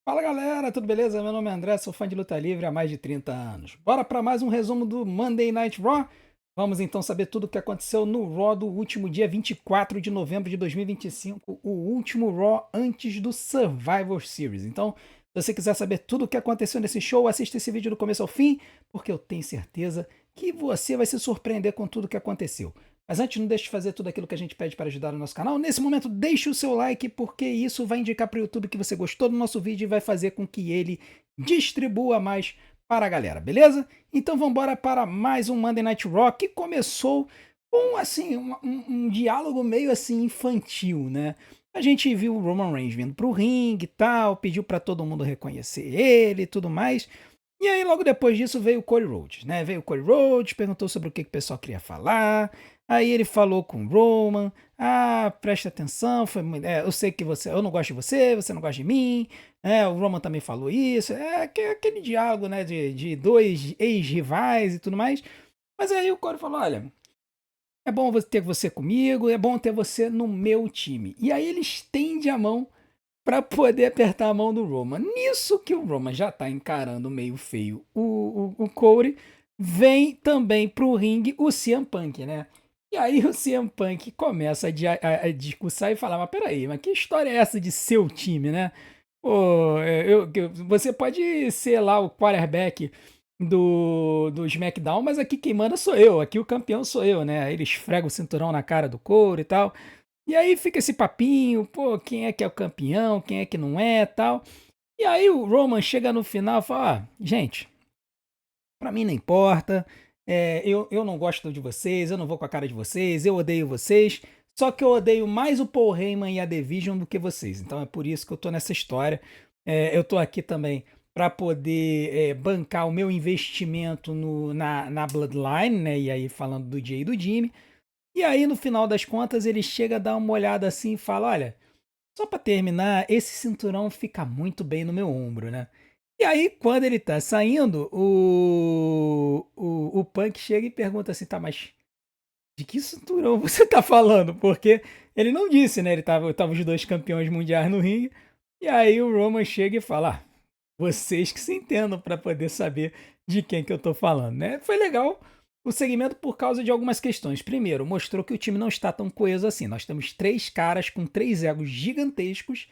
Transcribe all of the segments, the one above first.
Fala galera, tudo beleza? Meu nome é André, sou fã de luta livre há mais de 30 anos. Bora para mais um resumo do Monday Night Raw? Vamos então saber tudo o que aconteceu no Raw do último dia 24 de novembro de 2025, o último Raw antes do Survivor Series. Então, se você quiser saber tudo o que aconteceu nesse show, assista esse vídeo do começo ao fim, porque eu tenho certeza que você vai se surpreender com tudo o que aconteceu. Mas antes, não deixe de fazer tudo aquilo que a gente pede para ajudar o nosso canal. Nesse momento, deixe o seu like, porque isso vai indicar para o YouTube que você gostou do nosso vídeo e vai fazer com que ele distribua mais para a galera, beleza? Então vamos embora para mais um Monday Night Raw, que começou com assim, um diálogo meio assim infantil, né? A gente viu o Roman Reigns vindo pro ringue e tal, pediu para todo mundo reconhecer ele e tudo mais. E aí, logo depois disso, veio o Cody Rhodes, né? Veio o Cody Rhodes, perguntou sobre o que o pessoal queria falar. Aí ele falou com o Roman: Ah, presta atenção, eu sei que eu não gosto de você, você não gosta de mim. O Roman também falou isso. Aquele diálogo, né? De dois ex-rivais e tudo mais. Mas aí o Cody falou: Olha, é bom ter você comigo, é bom ter você no meu time. E aí ele estende a mão para poder apertar a mão do Roman. Nisso que o Roman já tá encarando meio feio o Cody, vem também pro ringue o CM Punk, né? E aí o CM Punk começa a discursar e falar, mas peraí, mas que história é essa de seu time, né? Pô, você pode ser lá o quarterback do SmackDown, mas aqui quem manda sou eu, aqui o campeão sou eu, né? Aí ele esfrega o cinturão na cara do Cody e tal. E aí fica esse papinho, pô, quem é que é o campeão, quem é que não é, tal. E aí o Roman chega no final e fala, gente, pra mim não importa, eu não gosto de vocês, eu não vou com a cara de vocês, eu odeio vocês, só que eu odeio mais o Paul Heyman e a Division do que vocês. Então é por isso que eu tô nessa história. Eu tô aqui também para poder bancar o meu investimento na Bloodline, né? E aí falando do Jay e do Jimmy. E aí, no final das contas, ele chega a dar uma olhada assim e fala: Olha, só pra terminar, esse cinturão fica muito bem no meu ombro, né? E aí, quando ele tá saindo, o Punk chega e pergunta assim: Tá, mas de que cinturão você tá falando? Porque ele não disse, né? Tava os dois campeões mundiais no ringue. E aí o Roman chega e fala: vocês que se entendam para poder saber de quem que eu tô falando, né? Foi legal o segmento por causa de algumas questões. Primeiro, mostrou que o time não está tão coeso assim. Nós temos três caras com três egos gigantescos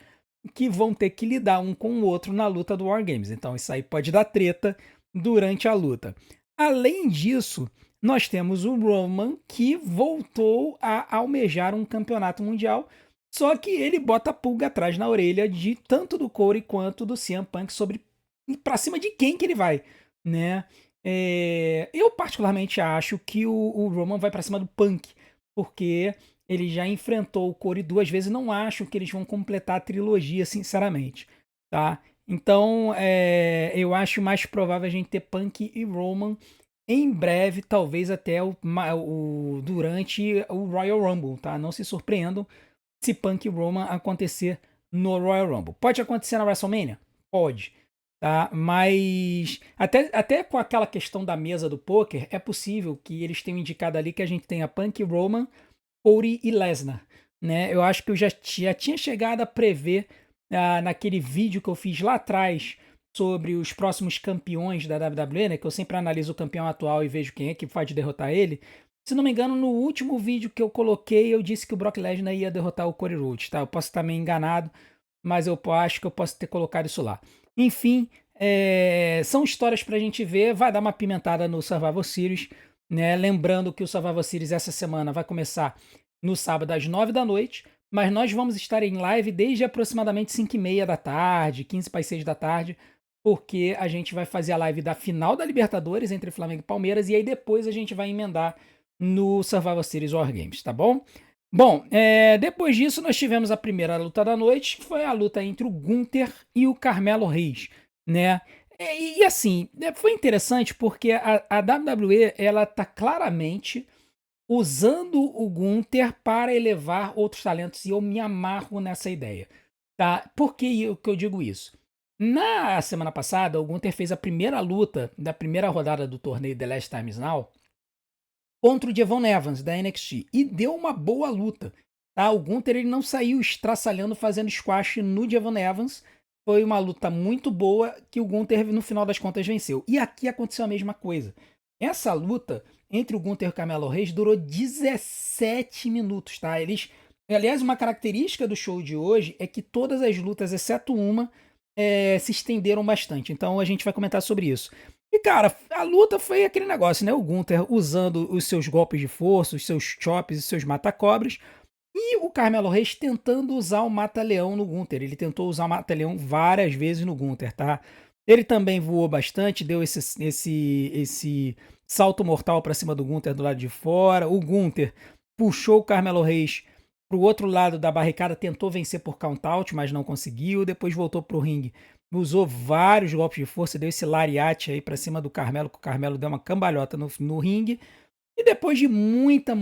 que vão ter que lidar um com o outro na luta do War Games. Então isso aí pode dar treta durante a luta. Além disso, nós temos o Roman que voltou a almejar um campeonato mundial, só que ele bota a pulga atrás na orelha de tanto do Corey quanto do CM Punk sobre pra cima de quem que ele vai, né? Eu particularmente acho que o Roman vai pra cima do Punk, porque ele já enfrentou o Corey duas vezes. Não acho que eles vão completar a trilogia, sinceramente, tá? Então, eu acho mais provável a gente ter Punk e Roman em breve, talvez até durante o Royal Rumble, tá? Não se surpreendam se Punk e Roman acontecer no Royal Rumble. Pode acontecer na WrestleMania? Pode. Tá? Mas até com aquela questão da mesa do poker, é possível que eles tenham indicado ali que a gente tenha Punk, Roman, Cody e Lesnar. Né? Eu acho que eu já tinha chegado a prever naquele vídeo que eu fiz lá atrás sobre os próximos campeões da WWE, né? Que eu sempre analiso o campeão atual e vejo quem é que pode derrotar ele. Se não me engano, no último vídeo que eu coloquei, eu disse que o Brock Lesnar ia derrotar o Cody Rhodes, tá? Eu posso estar meio enganado, mas eu acho que eu posso ter colocado isso lá. Enfim, são histórias pra gente ver, vai dar uma pimentada no Survivor Series, né? Lembrando que o Survivor Series essa semana vai começar no sábado às 9 da noite, mas nós vamos estar em live desde aproximadamente 5h30 da tarde, 15 para as 6 da tarde, porque a gente vai fazer a live da final da Libertadores entre Flamengo e Palmeiras, e aí depois a gente vai emendar no Survival Series War Games, tá bom? Bom, depois disso nós tivemos a primeira luta da noite, que foi a luta entre o Gunther e o Carmelo Reis, né? E assim, foi interessante porque a WWE, ela tá claramente usando o Gunther para elevar outros talentos, e eu me amarro nessa ideia, tá? Por que eu digo isso? Na semana passada, o Gunther fez a primeira luta da primeira rodada do torneio The Last Time Is Now contra o Devon Evans, da NXT, e deu uma boa luta. Tá? O Gunther ele não saiu estraçalhando fazendo squash no Devon Evans, foi uma luta muito boa que o Gunther, no final das contas, venceu. E aqui aconteceu a mesma coisa. Essa luta entre o Gunther e o Carmelo Reis durou 17 minutos, tá? Aliás, uma característica do show de hoje é que todas as lutas, exceto uma, se estenderam bastante. Então a gente vai comentar sobre isso. E, cara, a luta foi aquele negócio, né? O Gunther usando os seus golpes de força, os seus chops e seus mata-cobras. E o Carmelo Reis tentando usar o Mata-Leão no Gunther. Ele tentou usar o Mata-Leão várias vezes no Gunther, tá? Ele também voou bastante, deu esse salto mortal pra cima do Gunther do lado de fora. O Gunther puxou o Carmelo Reis pro outro lado da barricada, tentou vencer por count-out, mas não conseguiu. Depois voltou pro ringue, usou vários golpes de força, deu esse lariate aí pra cima do Carmelo, que o Carmelo deu uma cambalhota no ringue. E depois de muita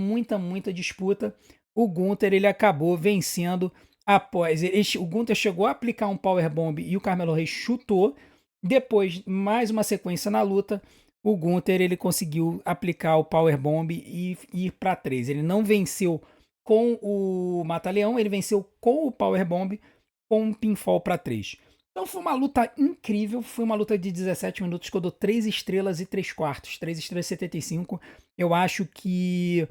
disputa, o Gunther ele acabou vencendo após. O Gunther chegou a aplicar um powerbomb e o Carmelo Reis chutou. Depois, mais uma sequência na luta, o Gunther ele conseguiu aplicar o powerbomb e ir para 3. Ele não venceu com o Mata-Leão, ele venceu com o powerbomb com um pinfall para 3. Então foi uma luta incrível, foi uma luta de 17 minutos que eu dou 3 estrelas e 3 quartos, 3 estrelas e 75. Eu acho que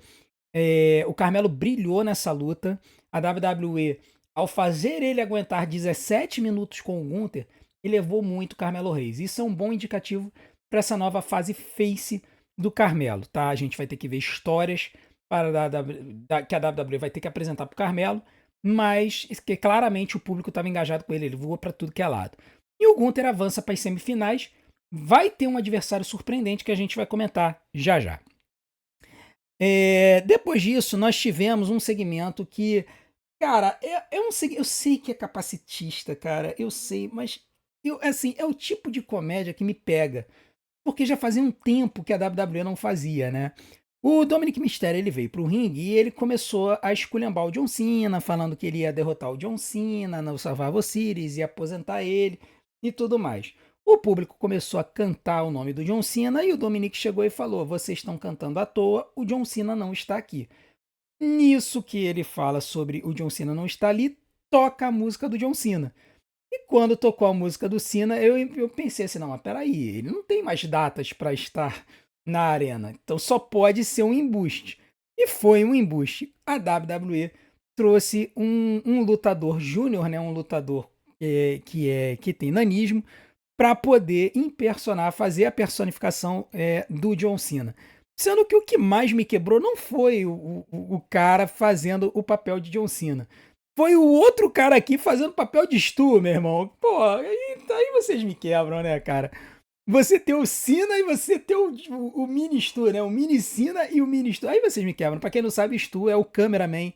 o Carmelo brilhou nessa luta. A WWE, ao fazer ele aguentar 17 minutos com o Gunther, elevou muito o Carmelo Reis. Isso é um bom indicativo para essa nova fase face do Carmelo, tá? A gente vai ter que ver histórias que a WWE vai ter que apresentar para o Carmelo, mas que claramente o público estava engajado com ele, ele voou para tudo que é lado. E o Gunther avança para as semifinais, vai ter um adversário surpreendente que a gente vai comentar já já. Depois disso, nós tivemos um segmento que, cara, eu sei que é capacitista, cara, eu sei, mas assim, é o tipo de comédia que me pega, porque já fazia um tempo que a WWE não fazia, né? O Dominic Mysterio, ele veio pro ringue e ele começou a esculhambar o John Cena, falando que ele ia derrotar o John Cena no Survivor Series, ia aposentar ele e tudo mais. O público começou a cantar o nome do John Cena e o Dominic chegou e falou: vocês estão cantando à toa, o John Cena não está aqui. Nisso que ele fala sobre o John Cena não estar ali, toca a música do John Cena. E quando tocou a música do Cena, eu pensei assim, não, mas peraí, ele não tem mais datas para estar na arena, então só pode ser um embuste. E foi um embuste. A WWE trouxe um lutador júnior, né, um lutador que tem nanismo, para poder fazer a personificação do John Cena. Sendo que o que mais me quebrou não foi o cara fazendo o papel de John Cena. Foi o outro cara aqui fazendo papel de Stu, meu irmão. Pô, aí vocês me quebram, né, cara? Você tem o Cena e você tem o mini Stu, né? O mini Cena e o mini Stu. Aí vocês me quebram. Pra quem não sabe, Stu é o cameraman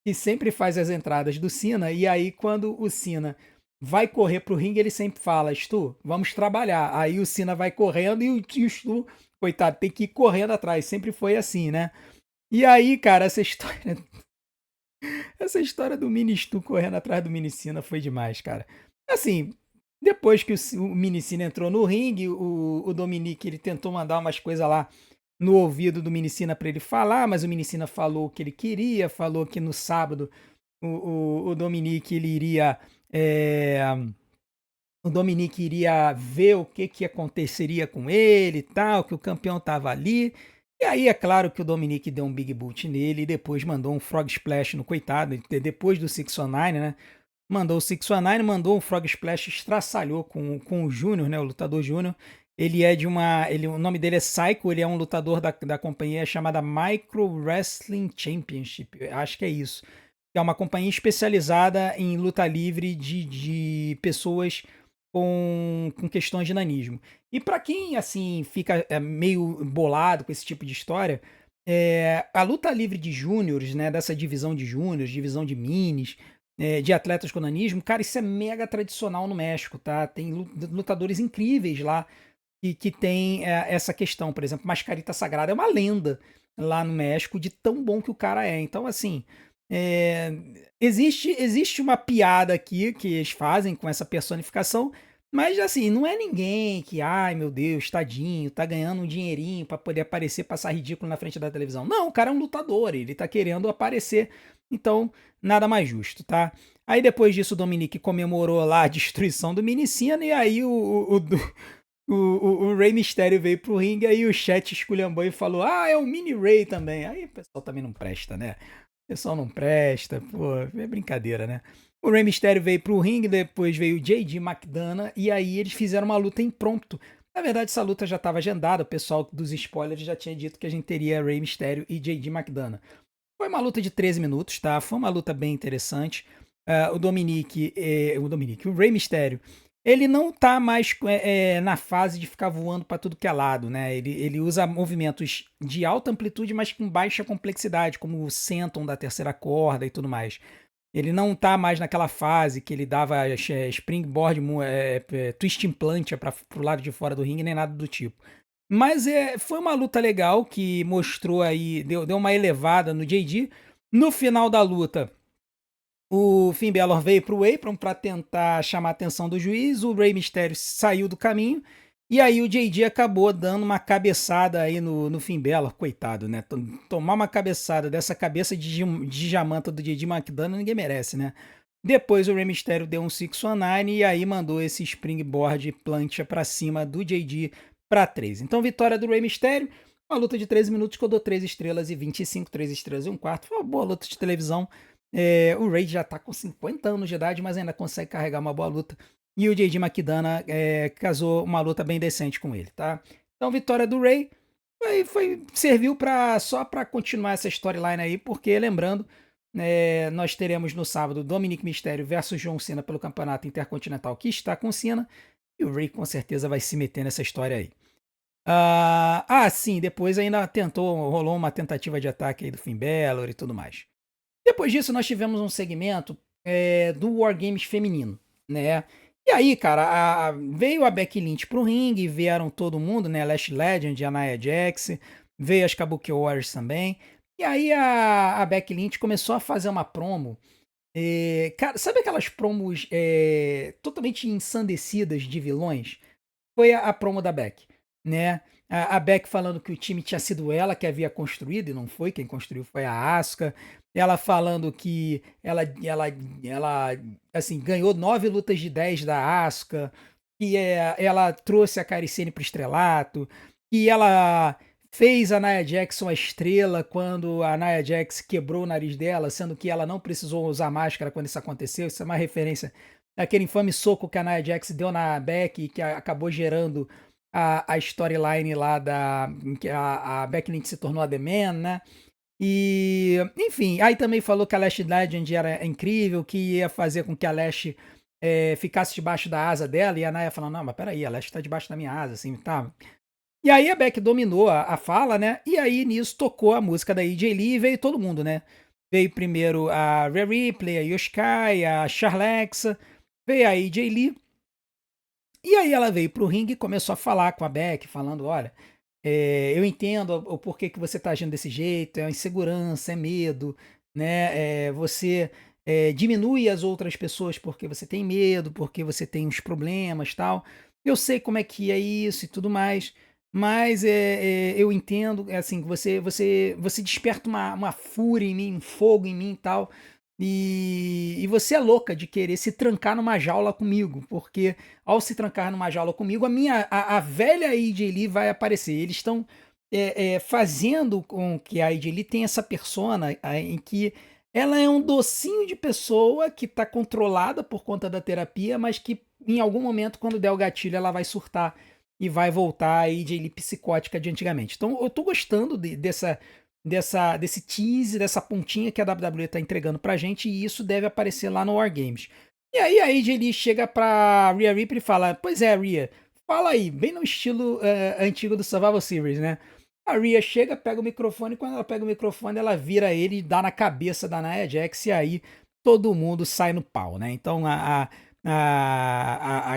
que sempre faz as entradas do Cena. E aí, quando o Cena vai correr pro ringue, ele sempre fala: Stu, vamos trabalhar. Aí o Cena vai correndo e o Stu, coitado, tem que ir correndo atrás. Sempre foi assim, né? E aí, cara, essa história do mini Stu correndo atrás do mini Cena foi demais, cara. Assim, depois que o mini Cena entrou no ringue, o Dominique ele tentou mandar umas coisas lá no ouvido do mini Cena pra ele falar, mas o mini Cena falou o que ele queria, falou que no sábado o Dominique ele iria. O Dominique iria ver o que aconteceria com ele e tal, que o campeão tava ali. E aí é claro que o Dominique deu um big boot nele e depois mandou um frog splash no coitado, depois do 619, né? Mandou o 619, mandou um frog splash, estraçalhou com o Júnior, né? O lutador Júnior. Ele é de uma. O nome dele é Psycho, ele é um lutador da companhia chamada Micro Wrestling Championship. Eu acho que é isso. É uma companhia especializada em luta livre de pessoas com questões de nanismo. E para quem assim fica meio bolado com esse tipo de história, a luta livre de júniores, né, dessa divisão de júniores, divisão de minis, de atletas com nanismo, cara, isso é mega tradicional no México, tá? Tem lutadores incríveis lá que tem essa questão, por exemplo, Mascarita Sagrada é uma lenda lá no México de tão bom que o cara é. Então, assim, é, existe uma piada aqui que eles fazem com essa personificação, mas assim, não é ninguém que, ai meu Deus, tadinho, tá ganhando um dinheirinho pra poder aparecer, passar ridículo na frente da televisão. Não, o cara é um lutador, ele tá querendo aparecer Então, nada mais justo, tá? Aí depois disso o Dominic comemorou lá a destruição do Minicina e aí o Rey Mysterio veio pro ringue, aí o chat esculhambou e falou: Ah, é o Mini Rey também. Aí o pessoal também não presta, né? O pessoal não presta, pô, é brincadeira, né? O Rey Mysterio veio pro ringue, depois veio o JD McDonough, e aí eles fizeram uma luta impromptu. Na verdade, essa luta já estava agendada, o pessoal dos spoilers já tinha dito que a gente teria Rey Mysterio e JD McDonough. Foi uma luta de 13 minutos, tá? Foi uma luta bem interessante. O Rey Mysterio, ele não tá mais na fase de ficar voando para tudo que é lado, né? Ele usa movimentos de alta amplitude, mas com baixa complexidade, como o senton da terceira corda e tudo mais. Ele não tá mais naquela fase que ele dava springboard, twist implant para pro lado de fora do ringue, nem nada do tipo. Mas foi uma luta legal que mostrou aí, deu uma elevada no JD. No final da luta, o Finn Balor veio pro Apron para tentar chamar a atenção do juiz, o Rey Mysterio saiu do caminho, e aí o JD acabou dando uma cabeçada aí no Finn Balor, coitado, né? Tomar uma cabeçada dessa cabeça de jamanta do JD McDonough ninguém merece, né? Depois o Rey Mysterio deu um 619 e aí mandou esse springboard plancha para cima do JD para 3. Então vitória do Rey Mysterio, uma luta de 13 minutos que eu dou 3 estrelas e 25, 3 estrelas e um quarto. Foi uma boa luta de televisão. O Ray já tá com 50 anos de idade, mas ainda consegue carregar uma boa luta. E o JD McDonough casou uma luta bem decente com ele, tá? Então, vitória do Ray serviu só para continuar essa storyline aí, porque lembrando, nós teremos no sábado Dominic Mysterio versus John Cena pelo campeonato intercontinental que está com Cena, e o Ray com certeza vai se meter nessa história aí. Sim, depois ainda rolou uma tentativa de ataque aí do Finn Balor e tudo mais. Depois disso, nós tivemos um segmento do War Games feminino, né? E aí, cara, veio a Becky Lynch pro ringue, vieram todo mundo, né? A Lash Legend, a Nia Jax, veio as Kabuki Warriors também. E aí a Becky Lynch começou a fazer uma promo. Cara, sabe aquelas promos totalmente ensandecidas de vilões? Foi a promo da Beck, né? A Beck falando que o time tinha sido ela que havia construído e não foi, quem construiu foi a Asuka. Ela falando que ela assim, ganhou 9 lutas de 10 da Asuka, que ela trouxe a Kairi Sane pro estrelato, que ela fez a Nia Jax uma estrela quando a Nia Jax quebrou o nariz dela, sendo que ela não precisou usar máscara quando isso aconteceu. Isso é uma referência àquele infame soco que a Nia Jax deu na Becky, que acabou gerando a storyline lá em que a Becky Lynch se tornou a The Man, né? E, enfim, aí também falou que a Lash Legend era incrível, que ia fazer com que a Lash ficasse debaixo da asa dela, e a Naya falando, não, mas peraí, a Lash tá debaixo da minha asa, assim, tá? E aí a Beck dominou a fala, né? E aí nisso tocou a música da AJ Lee e veio todo mundo, né? Veio primeiro a Rhea Ripley, a Yoshikai, a Charlexa, veio a AJ Lee, e aí ela veio pro ringue e começou a falar com a Beck, falando, olha, eu entendo o porquê que você tá agindo desse jeito, é insegurança, é medo, né? Você diminui as outras pessoas porque você tem medo, porque você tem uns problemas, tal. Eu sei como é que é isso e tudo mais, mas eu entendo, assim, que você desperta uma fúria em mim, um fogo em mim e tal. E você é louca de querer se trancar numa jaula comigo, porque ao se trancar numa jaula comigo, a velha AJ Lee vai aparecer. Eles estão fazendo com que a AJ Lee tenha essa persona em que ela é um docinho de pessoa que está controlada por conta da terapia, mas que em algum momento, quando der o gatilho, ela vai surtar e vai voltar a AJ Lee psicótica de antigamente. Então eu tô gostando desse tease, dessa pontinha que a WWE tá entregando pra gente, e isso deve aparecer lá no War Games. E aí a AJ Lee chega pra Rhea Ripley e fala, pois é, Rhea, fala aí, bem no estilo antigo do Survival Series, né? A Rhea chega, pega o microfone, e quando ela pega o microfone, ela vira ele e dá na cabeça da Nia Jax, e aí todo mundo sai no pau, né? Então a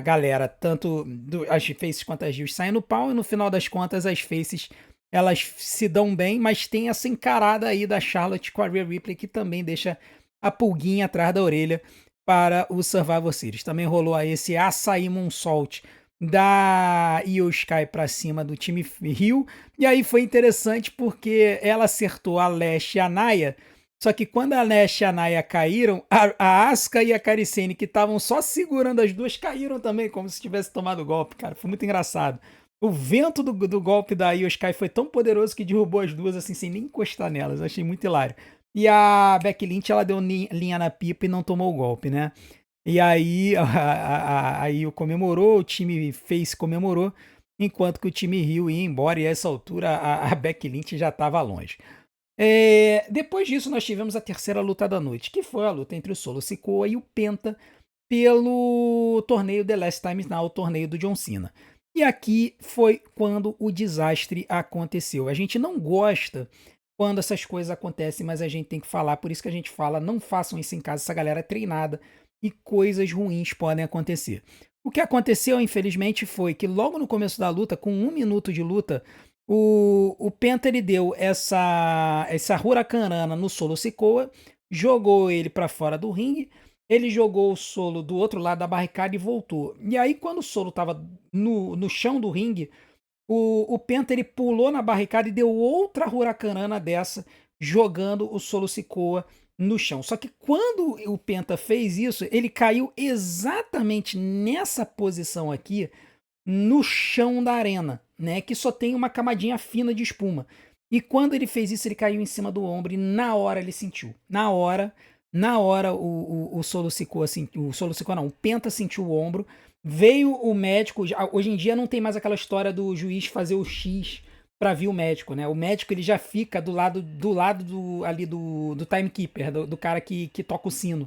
galera, tanto as faces quanto as heels, saem no pau, e no final das contas as faces elas se dão bem, mas tem essa encarada aí da Charlotte com a Rhea Ripley que também deixa a pulguinha atrás da orelha para o Survivor Series. Também rolou aí esse açaí moonsault da Io Sky para cima do time Hill, e aí foi interessante porque ela acertou a Lash e a Naya, Só que quando a Nash e a Naya caíram, a Asuka e a Kairi Sane, que estavam só segurando as duas, caíram também, como se tivesse tomado o golpe, cara. Foi muito engraçado. O vento do golpe da Io Sky foi tão poderoso que derrubou as duas, assim, sem nem encostar nelas. Eu achei muito hilário. E a Becky Lynch, ela deu linha na pipa e não tomou o golpe, né? E aí a Io comemorou, o time Face comemorou, enquanto que o time Rio ia embora e a essa altura a Becky Lynch já estava longe. Depois disso, nós tivemos a terceira luta da noite, que foi a luta entre o Solo Sikoa e o Penta pelo torneio The Last Time Now, o torneio do John Cena. E aqui foi quando o desastre aconteceu. A gente não gosta quando essas coisas acontecem, mas a gente tem que falar, por isso que a gente fala, não façam isso em casa, essa galera é treinada e coisas ruins podem acontecer. O que aconteceu, infelizmente, foi que logo no começo da luta, com 1 minuto de luta, o Penta ele deu essa Huracanrana no Solo Sikoa, jogou ele para fora do ringue, ele jogou o Solo do outro lado da barricada e voltou. E aí, quando o Solo estava no chão do ringue, o Penta ele pulou na barricada e deu outra Huracanrana dessa, jogando o Solo Sikoa no chão. Só que quando o Penta fez isso, ele caiu exatamente nessa posição aqui, no chão da arena, né? Que só tem uma camadinha fina de espuma. E quando ele fez isso, ele caiu em cima do ombro e na hora ele sentiu. Na hora o Solo Sikoa, assim, o Solo Sikoa não, o Penta sentiu o ombro. Veio o médico. Hoje em dia não tem mais aquela história do juiz fazer o X para vir o médico, né? O médico ele já fica do ali do timekeeper, do cara que toca o sino.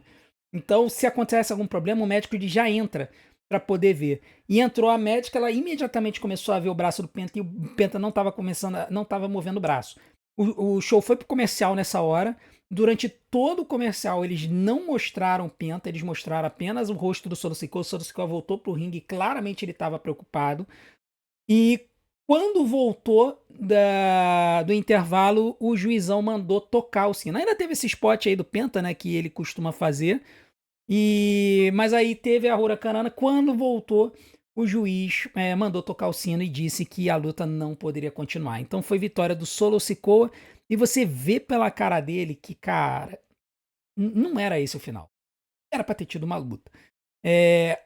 Então, se acontece algum problema, o médico ele já entra para poder ver. E entrou a médica, ela imediatamente começou a ver o braço do Penta e o Penta não estava movendo o braço. O show foi pro comercial nessa hora. Durante todo o comercial, eles não mostraram o Penta, eles mostraram apenas o rosto do Solo Sikoa. O Solo Sikoa voltou pro ringue e claramente ele estava preocupado. E quando voltou do intervalo, o juizão mandou tocar o sino. Ainda teve esse spot aí do Penta, né, que ele costuma fazer. Mas aí teve a Huracanrana. Quando voltou, o juiz mandou tocar o sino e disse que a luta não poderia continuar. Então foi vitória do Solo Sikoa. E você vê pela cara dele que, cara, não era esse o final. Era pra ter tido uma luta.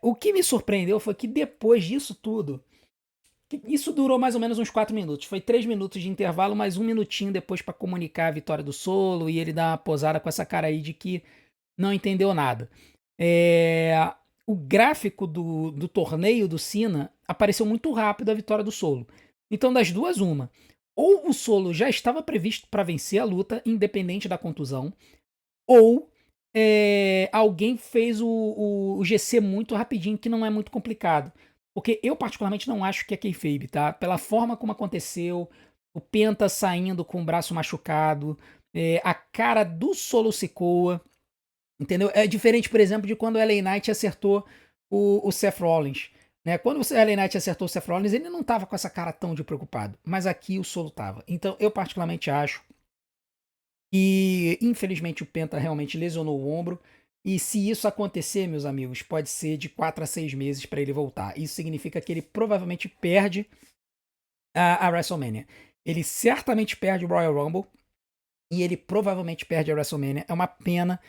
O que me surpreendeu foi que depois disso tudo, isso durou mais ou menos uns 4 minutos. Foi 3 minutos de intervalo, mais 1 minutinho depois pra comunicar a vitória do Solo e ele dar uma posada com essa cara aí de que não entendeu nada. O gráfico do torneio do Cena apareceu muito rápido a vitória do Solo. Então, das duas, uma. Ou o Solo já estava previsto para vencer a luta, independente da contusão, ou alguém fez o GC muito rapidinho, que não é muito complicado. Porque eu, particularmente, não acho que é kayfabe, tá? Pela forma como aconteceu, o Penta saindo com o braço machucado, a cara do Solo Sikoa. Entendeu? É diferente, por exemplo, de quando o LA Knight acertou o Seth Rollins. Né? Quando o LA Knight acertou o Seth Rollins, ele não tava com essa cara tão de preocupado. Mas aqui o Solo tava. Então, eu particularmente acho que, infelizmente, o Penta realmente lesionou o ombro. E se isso acontecer, meus amigos, pode ser de 4 a 6 meses para ele voltar. Isso significa que ele provavelmente perde a WrestleMania. Ele certamente perde o Royal Rumble. E ele provavelmente perde a WrestleMania. É uma pena.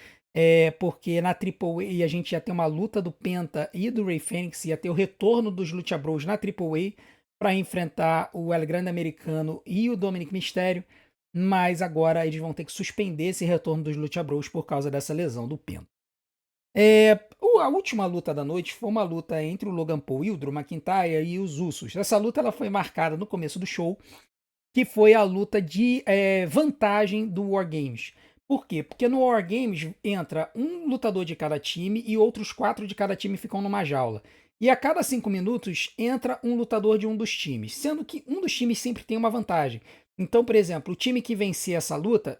Porque na AAA a gente ia ter uma luta do Penta e do Rey Fênix, ia ter o retorno dos Lucha Bros na AAA para enfrentar o El Grande Americano e o Dominic Mysterio, mas agora eles vão ter que suspender esse retorno dos Lucha Bros por causa dessa lesão do Penta. A última luta da noite foi uma luta entre o Logan Paul e o Drew McIntyre e os Usos. Essa luta ela foi marcada no começo do show, que foi a luta de vantagem do War Games. Por quê? Porque no War Games entra um lutador de cada time e outros 4 de cada time ficam numa jaula. E a cada 5 minutos entra um lutador de um dos times, sendo que um dos times sempre tem uma vantagem. Então, por exemplo, o time que vencer essa luta,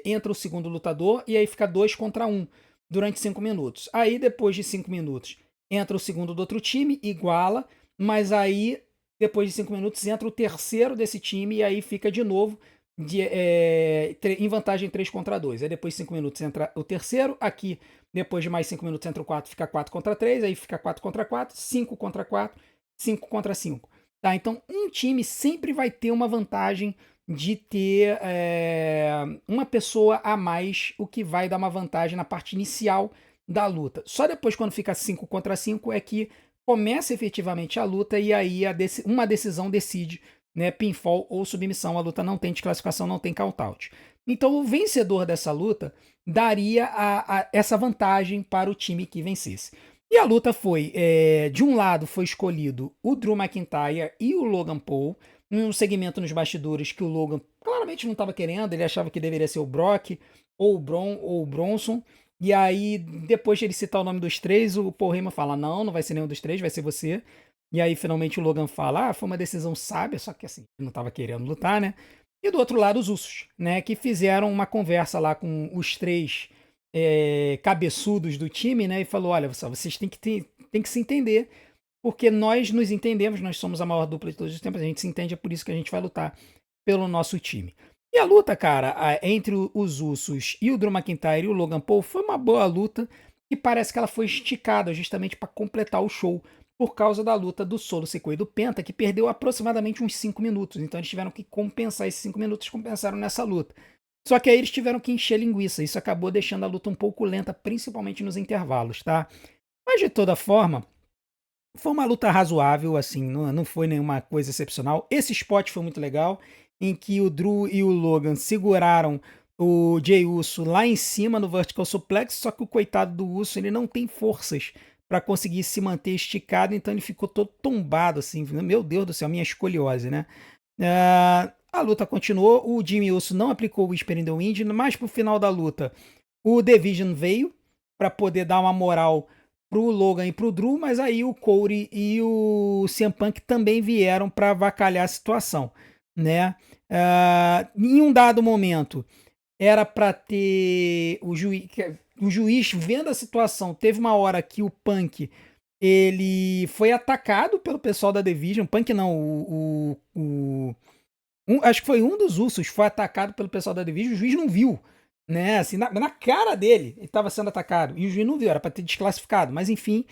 entra o segundo lutador e aí fica 2 contra 1 durante 5 minutos. Aí, depois de 5 minutos, entra o segundo do outro time, iguala, mas aí, depois de 5 minutos, entra o terceiro desse time e aí fica de novo em vantagem 3 contra 2. Aí depois de 5 minutos entra o terceiro. Aqui, depois de mais 5 minutos, entra o 4, fica 4 contra 3. Aí fica 4 contra 4, 5 contra 4, 5 contra 5. Tá? Então, um time sempre vai ter uma vantagem de ter uma pessoa a mais, o que vai dar uma vantagem na parte inicial da luta. Só depois, quando fica 5 contra 5, é que começa efetivamente a luta e aí uma decisão decide, né, pinfall ou submissão. A luta não tem desclassificação, não tem count-out. Então, o vencedor dessa luta daria essa vantagem para o time que vencesse. E a luta foi, de um lado foi escolhido o Drew McIntyre e o Logan Paul, num segmento nos bastidores que o Logan claramente não estava querendo, ele achava que deveria ser o Brock, ou o Braun, ou o Bronson, e aí, depois de ele citar o nome dos três, o Paul Heyman fala, não vai ser nenhum dos três, vai ser você. E aí, finalmente, o Logan fala, foi uma decisão sábia, só que assim, ele não estava querendo lutar, né? E do outro lado, os Usos, né? Que fizeram uma conversa lá com os três cabeçudos do time, né? E falou, olha, vocês têm que se entender, porque nós nos entendemos, nós somos a maior dupla de todos os tempos, a gente se entende, é por isso que a gente vai lutar pelo nosso time. E a luta, cara, entre os Usos e o Drew McIntyre e o Logan Paul foi uma boa luta e parece que ela foi esticada justamente para completar o show por causa da luta do Solo Sikoa e do Penta, que perdeu aproximadamente uns 5 minutos. Então eles tiveram que compensar esses 5 minutos, compensaram nessa luta. Só que aí eles tiveram que encher linguiça. Isso acabou deixando a luta um pouco lenta, principalmente nos intervalos, tá? Mas de toda forma, foi uma luta razoável, assim, não foi nenhuma coisa excepcional. Esse spot foi muito legal, em que o Drew e o Logan seguraram o Jey Uso lá em cima no Vertical Suplex, só que o coitado do Uso, ele não tem forças para conseguir se manter esticado, então ele ficou todo tombado, assim, meu Deus do céu, minha escoliose, né? A luta continuou, o Jimmy Uso não aplicou o Whisper in the Wind, mas pro final da luta, o The Vision veio para poder dar uma moral pro Logan e pro Drew, mas aí o Cody e o CM Punk também vieram para avacalhar a situação, né? Em um dado momento, era para ter o juiz vendo a situação. Teve uma hora que o Punk ele foi atacado pelo pessoal da Division. Punk não, acho que foi um dos Usos foi atacado pelo pessoal da Division. O juiz não viu, né? Assim, na cara dele, ele estava sendo atacado e o juiz não viu. Era para ter desclassificado, mas enfim.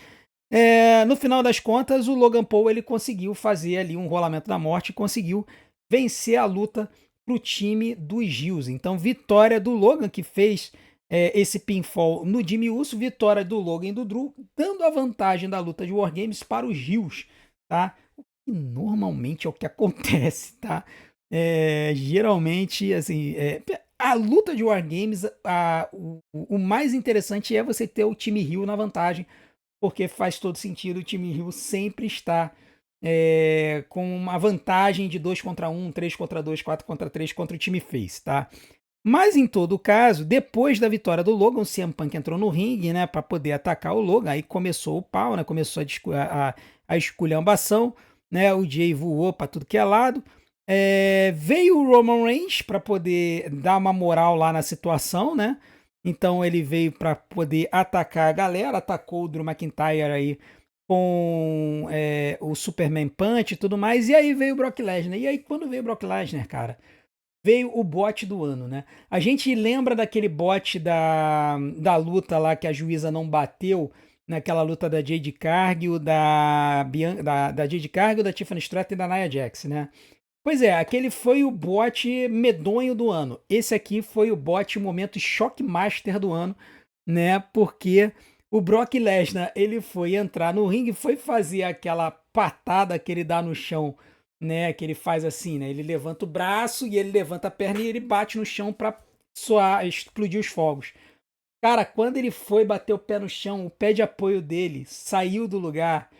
No final das contas, o Logan Paul ele conseguiu fazer ali um rolamento da morte e conseguiu vencer a luta para o time dos Hills. Então, vitória do Logan, que fez esse pinfall no Jimmy Uso, vitória do Logan e do Drew, dando a vantagem da luta de Wargames para os Hills, tá? O que normalmente é o que acontece, tá? Geralmente, assim, a luta de Wargames, o mais interessante é você ter o time Hill na vantagem, porque faz todo sentido, o time Rio sempre está com uma vantagem de 2 contra 1, 3 contra 2, 4 contra 3 contra o time Face, tá? Mas em todo caso, depois da vitória do Logan, o CM Punk entrou no ringue, né, para poder atacar o Logan, aí começou o pau, né, começou a esculhambação, né, o Jay voou para tudo que é lado, veio o Roman Reigns para poder dar uma moral lá na situação, né? Então ele veio para poder atacar a galera, atacou o Drew McIntyre aí com o Superman Punch e tudo mais, e aí veio o Brock Lesnar. E aí quando veio o Brock Lesnar, cara, veio o bot do ano, né? A gente lembra daquele bot da luta lá que a juíza não bateu, naquela luta da Jade Cargill, da Jade Cargill, da Tiffany Stratton e da Nia Jax, né? Pois é, aquele foi o bot medonho do ano. Esse aqui foi o bot momento Shockmaster do ano, né? Porque o Brock Lesnar, ele foi entrar no ringue, foi fazer aquela patada que ele dá no chão, né? Que ele faz assim, né? Ele levanta o braço e ele levanta a perna e ele bate no chão para explodir os fogos. Cara, quando ele foi bater o pé no chão, o pé de apoio dele saiu do lugar.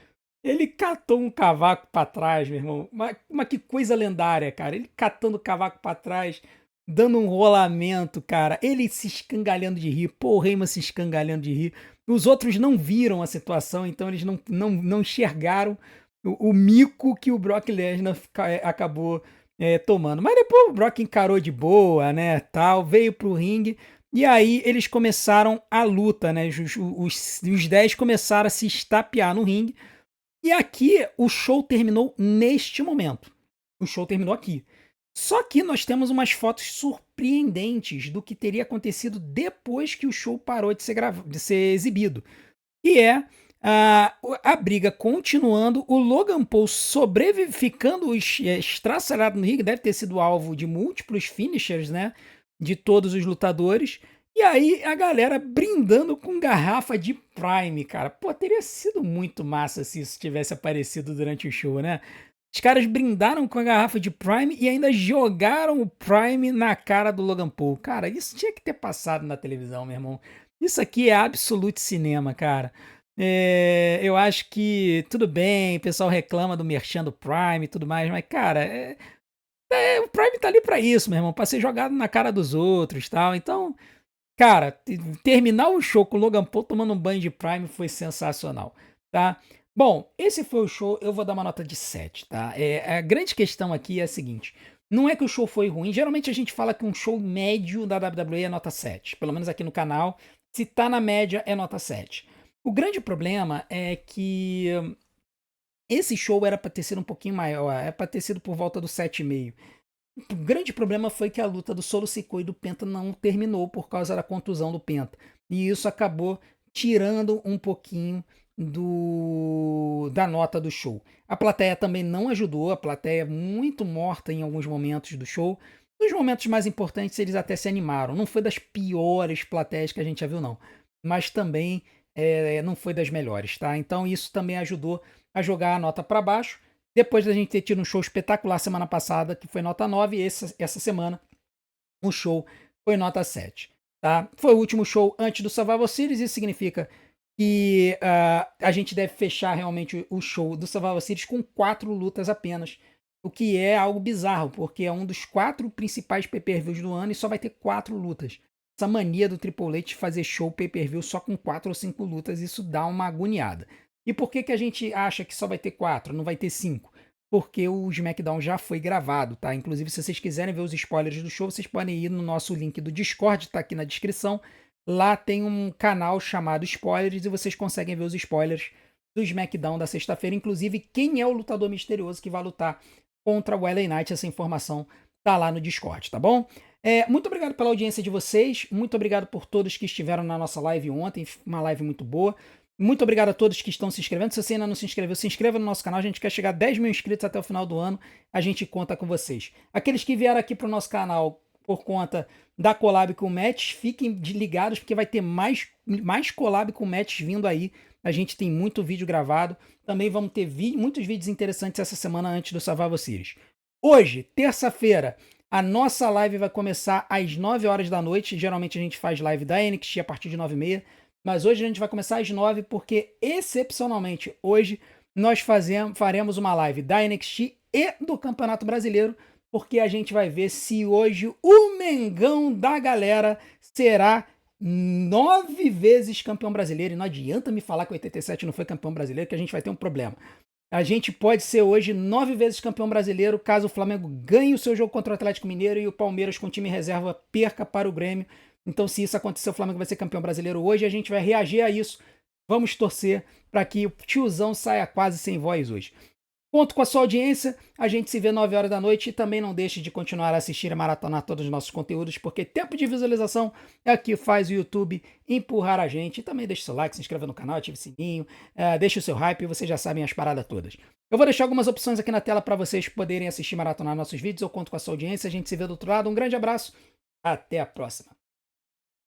Ele catou um cavaco pra trás, meu irmão. Mas que coisa lendária, cara. Ele catando o cavaco pra trás, dando um rolamento, cara. Ele se escangalhando de rir. Paul Heyman se escangalhando de rir. Os outros não viram a situação, então eles não enxergaram o mico que o Brock Lesnar acabou tomando. Mas depois o Brock encarou de boa, né, tal. Veio pro ringue. E aí eles começaram a luta, né? Os 10 começaram a se estapear no ringue. E aqui o show terminou neste momento. O show terminou aqui. Só que nós temos umas fotos surpreendentes do que teria acontecido depois que o show parou de ser exibido. E A briga continuando, o Logan Paul ficando estraçalhado no ringue, deve ter sido alvo de múltiplos finishers, né? De todos os lutadores. E aí a galera brindando com garrafa de Prime, cara. Pô, teria sido muito massa se isso tivesse aparecido durante o show, né? Os caras brindaram com a garrafa de Prime e ainda jogaram o Prime na cara do Logan Paul. Cara, isso tinha que ter passado na televisão, meu irmão. Isso aqui é absolute cinema, cara. Eu acho que tudo bem, o pessoal reclama do merchan do Prime e tudo mais, mas, cara, o Prime tá ali pra isso, meu irmão, pra ser jogado na cara dos outros e tal. Então, cara, terminar o show com o Logan Paul tomando um banho de Prime foi sensacional, tá? Bom, esse foi o show, eu vou dar uma nota de 7, tá? A grande questão aqui é a seguinte, não é que o show foi ruim, geralmente a gente fala que um show médio da WWE é nota 7, pelo menos aqui no canal, se tá na média é nota 7. O grande problema é que esse show era pra ter sido um pouquinho maior, é pra ter sido por volta do 7,5. O grande problema foi que a luta do Solo Sikoa e do Penta não terminou por causa da contusão do Penta. E isso acabou tirando um pouquinho da nota do show. A plateia também não ajudou, a plateia é muito morta em alguns momentos do show. Nos momentos mais importantes eles até se animaram. Não foi das piores plateias que a gente já viu, não. Mas também não foi das melhores, tá? Então isso também ajudou a jogar a nota para baixo. Depois da gente ter tido um show espetacular semana passada, que foi nota 9, essa semana o show foi nota 7. Tá? Foi o último show antes do Survival Series, isso significa que a gente deve fechar realmente o show do Survival Series com 4 lutas apenas, o que é algo bizarro, porque é um dos 4 principais pay-per-views do ano e só vai ter 4 lutas. Essa mania do Triple H de fazer show pay-per-view só com 4 ou 5 lutas, isso dá uma agoniada. E por que a gente acha que só vai ter 4, não vai ter 5? Porque o SmackDown já foi gravado, tá? Inclusive, se vocês quiserem ver os spoilers do show, vocês podem ir no nosso link do Discord, tá aqui na descrição. Lá tem um canal chamado Spoilers e vocês conseguem ver os spoilers do SmackDown da sexta-feira. Inclusive, quem é o lutador misterioso que vai lutar contra o LA Knight, essa informação tá lá no Discord, tá bom? Muito obrigado pela audiência de vocês, muito obrigado por todos que estiveram na nossa live ontem, uma live muito boa. Muito obrigado a todos que estão se inscrevendo. Se você ainda não se inscreveu, se inscreva no nosso canal. A gente quer chegar a 10 mil inscritos até o final do ano. A gente conta com vocês. Aqueles que vieram aqui para o nosso canal por conta da collab com o Match, fiquem ligados porque vai ter mais collab com o Match vindo aí. A gente tem muito vídeo gravado. Também vamos ter muitos vídeos interessantes essa semana antes do Survival Series. Hoje, terça-feira, a nossa live vai começar às 9 horas da noite. Geralmente a gente faz live da NXT a partir de 9h30. Mas hoje a gente vai começar às 9 porque, excepcionalmente, hoje nós faremos uma live da NXT e do Campeonato Brasileiro, porque a gente vai ver se hoje o Mengão da galera será 9 vezes campeão brasileiro. E não adianta me falar que o 87 não foi campeão brasileiro, que a gente vai ter um problema. A gente pode ser hoje 9 vezes campeão brasileiro caso o Flamengo ganhe o seu jogo contra o Atlético Mineiro e o Palmeiras com time reserva perca para o Grêmio. Então, se isso acontecer, o Flamengo vai ser campeão brasileiro hoje e a gente vai reagir a isso. Vamos torcer para que o tiozão saia quase sem voz hoje. Conto com a sua audiência. A gente se vê 9 horas da noite e também não deixe de continuar a assistir e maratonar todos os nossos conteúdos, porque tempo de visualização é o que faz o YouTube empurrar a gente. E também deixe seu like, se inscreva no canal, ative o sininho, deixe o seu hype e vocês já sabem as paradas todas. Eu vou deixar algumas opções aqui na tela para vocês poderem assistir e maratonar nossos vídeos. Eu conto com a sua audiência. A gente se vê do outro lado. Um grande abraço. Até a próxima.